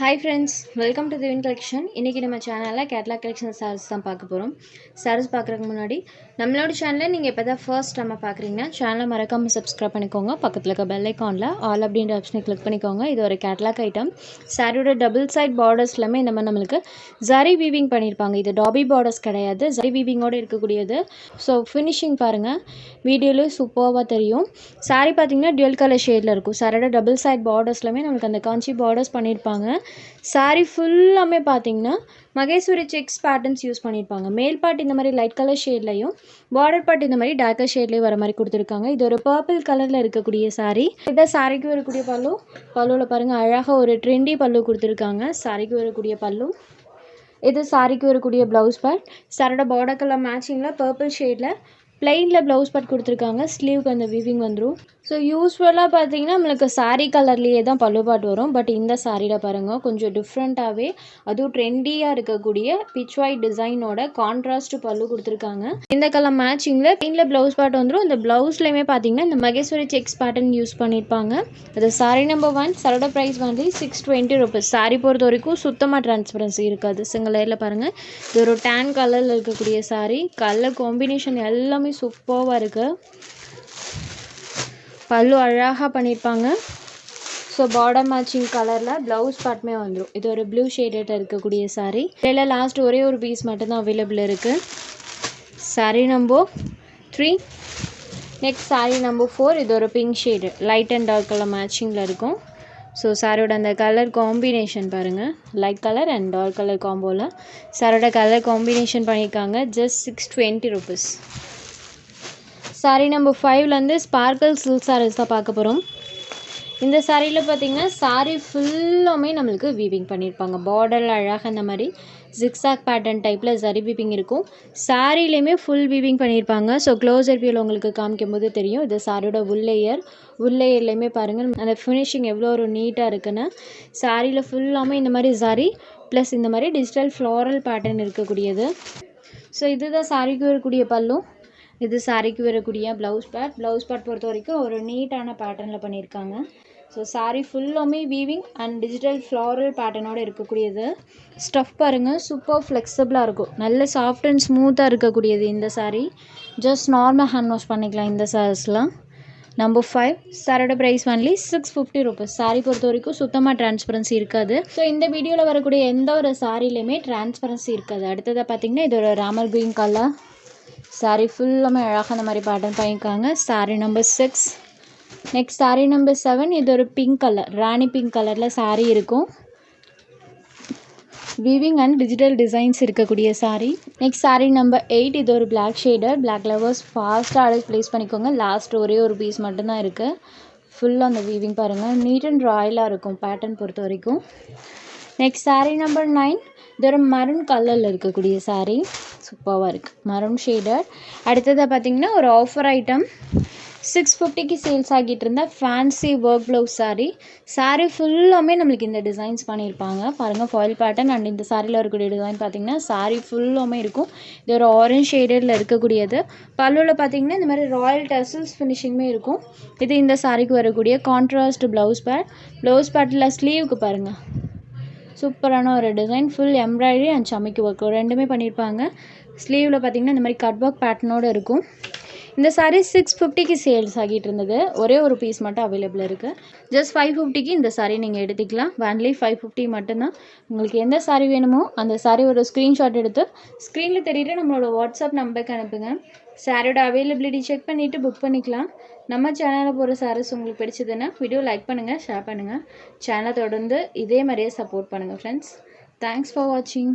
Hi friends, welcome to Divine Collection. இன்னைக்கு நம்ம சேனல்ல கேட்லாக் கலெக்ஷன் சாரீஸ் தான் பார்க்க போறோம். சாரீஸ் பார்க்கறதுக்கு முன்னாடி நம்மளோட சேனலை நீங்க இப்பதான் ஃபர்ஸ்ட் டைம் பார்க்கறீங்கன்னா சேனலை மறக்காம Subscribe பண்ணிக்கோங்க. பக்கத்துல இருக்க பெல் ஐகான்ல ஆல் அப்படிங்கற ஆப்ஷனை கிளிக் பண்ணிக்கோங்க. இது ஒரு கேட்லாக் ஐட்டம். சாரியோட டபுள் சைடு பார்டர்ஸ்லமே இந்த மாதிரி நமக்கு ஜரி வீவிங் பண்ணிருப்பாங்க. இது டாபி பார்டர்ஸ் கிடையாது. ஜரி வீவிங்கோட இருக்கக்கூடியது. சோ ஃபினிஷிங் பாருங்க. வீடியோல சூப்பர்வா தெரியும். சாரி பாத்தீங்கன்னா டுவல் கலர் ஷேட்ல இருக்கும். சாரியோட டபுள் சைடு பார்டர்ஸ்லமே நமக்கு அந்த காஞ்சி பார்டர்ஸ் பண்ணிருப்பாங்க. சாரி ஃபுல்லாமே பார்த்தீங்கன்னா மகேஸ்வரி செக்ஸ் பேட்டர்ன்ஸ் யூஸ் பண்ணியிருப்பாங்க. மேல் பார்ட் இந்த மாதிரி லைட் கலர் ஷேட்லையும் பார்டர் பார்ட் இந்த மாதிரி டார்க்கர் ஷேட்லேயும் வர மாதிரி கொடுத்துருக்காங்க. இது ஒரு பர்பிள் கலரில் இருக்கக்கூடிய சாரி. இதான் சாரிக்கு வரக்கூடிய பல்லு. பல்லுவில் பாருங்கள் அழகாக ஒரு ட்ரெண்டி பல்லு கொடுத்துருக்காங்க. சாரிக்கு வரக்கூடிய பல்லு. இது சாரிக்கு வரக்கூடிய ப்ளவுஸ் பார்ட். சாரோட பார்டர் கலர் மேட்சிங்கில் பர்பிள் ஷேடில் பிளெயினில் ப்ளவுஸ் பார்ட் கொடுத்துருக்காங்க. ஸ்லீவுக்கு அந்த வீவிங் வந்துடும். ஸோ யூஸ்வலாக பார்த்தீங்கன்னா நம்மளுக்கு சாரீ கலர்லேயே தான் பல்லு பார்ட் வரும். பட் இந்த சாரியில் பாருங்கள் கொஞ்சம் டிஃப்ரெண்ட்டாகவே அதுவும் ட்ரெண்டியாக இருக்கக்கூடிய பிச் ஒயிட் டிசைனோட கான்ட்ராஸ்ட் பல்லு கொடுத்துருக்காங்க. இந்த கலர் மேட்சிங்கில் பிளெயினில் ப்ளவுஸ் பார்ட் வந்துடும். இந்த ப்ளவுஸ்லையுமே பார்த்தீங்கன்னா இந்த மகேஸ்வரி செக்ஸ் பேட்டர்ன் யூஸ் பண்ணியிருப்பாங்க. அது சாரி நம்பர் 1. சாரோட ப்ரைஸ் வந்து 620 rupees. சாரி பொறுத்த வரைக்கும் சுத்தமாக டிரான்ஸ்பரன்சி இருக்காது. சிங்கிள் லேயரில் பாருங்கள். இது ஒரு டேன் கலரில் இருக்கக்கூடிய சாரி. கலர் காம்பினேஷன் எல்லாமே சூப்பராக இருக்குது. பல்லு அழகாக பண்ணியிருப்பாங்க. ஸோ பார்டர் மேட்சிங் கலரில் ப்ளவுஸ் பார்ட்டுமே வந்துடும். இது ஒரு ப்ளூ ஷேடட் இருக்கக்கூடிய சாரீ. இதில் லாஸ்ட் ஒரே ஒரு பீஸ் மட்டும்தான் அவைலபிள் இருக்குது. Sari number 3. Next sari number 4. இது ஒரு pink shade light and dark colour மேட்சிங்கில் இருக்கும். ஸோ சாரோட அந்த கலர் காம்பினேஷன் பாருங்கள். Light colour and dark colour காம்போவில் சாரோட கலர் காம்பினேஷன் பண்ணியிருக்காங்க. Just 620 rupees. சாரீ நம்பர் 5லேருந்து ஸ்பார்க்கிள் சில்க் சாரீஸ் தான் பார்க்க போகிறோம். இந்த சாரியில் பார்த்தீங்கன்னா சாரீ ஃபுல்லாமே நம்மளுக்கு வீவிங் பண்ணியிருப்பாங்க. பார்டரில் அழகாக இந்த மாதிரி ஜிக்ஸாக் பேட்டர்ன் டைப்பில் ஜரி வீவிங் இருக்கும். சாரிலையுமே ஃபுல் வீவிங் பண்ணியிருப்பாங்க. ஸோ க்ளோஸர் வியூவில் உங்களுக்கு காமிக்கும் போது தெரியும். இது சாரியோட உள் லேயர்லையுமே பாருங்கள் அந்த ஃபினிஷிங் எவ்வளோ ஒரு நீட்டாக இருக்குன்னு. சாரியில் ஃபுல்லாமே இந்த மாதிரி ஜரி ப்ளஸ் இந்த மாதிரி டிஜிட்டல் ஃப்ளாரல் பேட்டர்ன் இருக்கக்கூடியது. ஸோ இதுதான் சாரிக்கு வரக்கூடிய பல்லு. இது சாரிக்கு வரக்கூடிய ப்ளவுஸ் பார்ட் பொறுத்த வரைக்கும் ஒரு நீட்டான பேட்டர்னில் பண்ணியிருக்காங்க. ஸோ சாரி ஃபுல்லாமே வீவிங் அண்ட் டிஜிட்டல் ஃப்ளாரல் பேட்டர்னோடு இருக்கக்கூடியது. ஸ்டஃப் பாருங்கள் சூப்பர் ஃப்ளெக்சிபிளாக இருக்கும். நல்ல சாஃப்ட் அண்ட் ஸ்மூத்தாக இருக்கக்கூடியது இந்த sari. Just normal hand wash பண்ணிக்கலாம் இந்த சாரீஸ்லாம். நம்பர் 5. சாரோட ப்ரைஸ் ஒன்லி 650 rupees. சாரீ பொறுத்த வரைக்கும் சுத்தமாக டிரான்ஸ்பரன்சி இருக்காது. ஸோ இந்த வீடியோவில் வரக்கூடிய எந்த ஒரு சாரிலையுமே டிரான்ஸ்பரன்சி இருக்காது. அடுத்ததாக பார்த்தீங்கன்னா இது ஒரு ராமர் க்ரீன் கலர் சாரீ ஃபுல்லாமே அழகாக அந்த மாதிரி பேட்டர்ன் பண்ணியிருக்காங்க. Sari number 6. Next sari number 7. இது ஒரு பிங்க் கலர் ராணி பிங்க் கலரில் சாரீ இருக்கும். வீவிங் அண்ட் டிஜிட்டல் டிசைன்ஸ் இருக்கக்கூடிய சாரீ. Next sari number 8. இது ஒரு பிளாக் ஷேடர். பிளாக் லவர்ஸ் ஃபாஸ்ட்டாக ஆர்டர் ப்ளேஸ் பண்ணிக்கோங்க. லாஸ்ட் ஒரே ஒரு பீஸ் மட்டும்தான் இருக்குது. ஃபுல்லாக அந்த வீவிங் பாருங்கள் நீட் அண்ட் ராயலாக இருக்கும் பேட்டர்ன் பொறுத்த வரைக்கும். Next sari number 9. இது ஒரு மரூன் கலரில் இருக்கக்கூடிய சாரீ. சூப்பராக இருக்குது மரூன் ஷேடர். அடுத்ததாக பார்த்தீங்கன்னா ஒரு ஆஃபர் ஐட்டம் 650க்கு சேல்ஸ் ஆகிட்டு இருந்த ஃபேன்சி ஒர்க் ப்ளவுஸ் சாரீ ஃபுல்லாமே நம்மளுக்கு இந்த டிசைன்ஸ் பண்ணியிருப்பாங்க. பாருங்கள் ஃபாயில் பேட்டர்ன் அண்ட் இந்த சாரியில் இருக்கக்கூடிய டிசைன் பார்த்தீங்கன்னா சாரீ ஃபுல்லாமே இருக்கும். இது ஒரு ஆரஞ்ச் ஷேடரில் இருக்கக்கூடியது. பல்லுவில் பார்த்தீங்கன்னா இந்த மாதிரி ராயல் டசல்ஸ் ஃபினிஷிங்குமே இருக்கும். இது இந்த சாரிக்கு வரக்கூடிய கான்ட்ராஸ்ட் ப்ளவுஸ் பார்ட்டில் ஸ்லீவுக்கு பாருங்கள் சூப்பரான ஒரு டிசைன். ஃபுல் எம்ப்ராய்டரி அண்ட் சமைக்கு ஒர்க் ரெண்டுமே பண்ணியிருப்பாங்க. ஸ்லீவில் பார்த்தீங்கன்னா இந்த மாதிரி கட் ஒர்க் பேட்டர்னோடு இருக்கும். இந்த சாரீ 650க்கு சேல்ஸ் ஆகிட்டு இருந்தது. ஒரே ஒரு பீஸ் மட்டும் அவைலபிள் இருக்குது. ஜஸ்ட் 550க்கு இந்த சாரீ நீங்கள் எடுத்துக்கலாம். ஒன்லி 550 மட்டும்தான். உங்களுக்கு எந்த சாரீ வேணுமோ அந்த சாரீ ஒரு ஸ்க்ரீன்ஷாட் எடுத்து ஸ்க்ரீனில் தெரியுற நம்மளோட வாட்ஸ்அப் நம்பருக்கு அனுப்புங்க. சாரியோட அவைலபிலிட்டி செக் பண்ணிவிட்டு புக் பண்ணிக்கலாம். நம்ம சேனலில் போகிற சாரீஸ் உங்களுக்கு பிடிச்சதுன்னா வீடியோ லைக் பண்ணுங்கள், ஷேர் பண்ணுங்கள். சேனலை தொடர்ந்து இதே மாதிரியே சப்போர்ட் பண்ணுங்கள் ஃப்ரெண்ட்ஸ். தேங்க்ஸ் ஃபார் வாட்சிங்.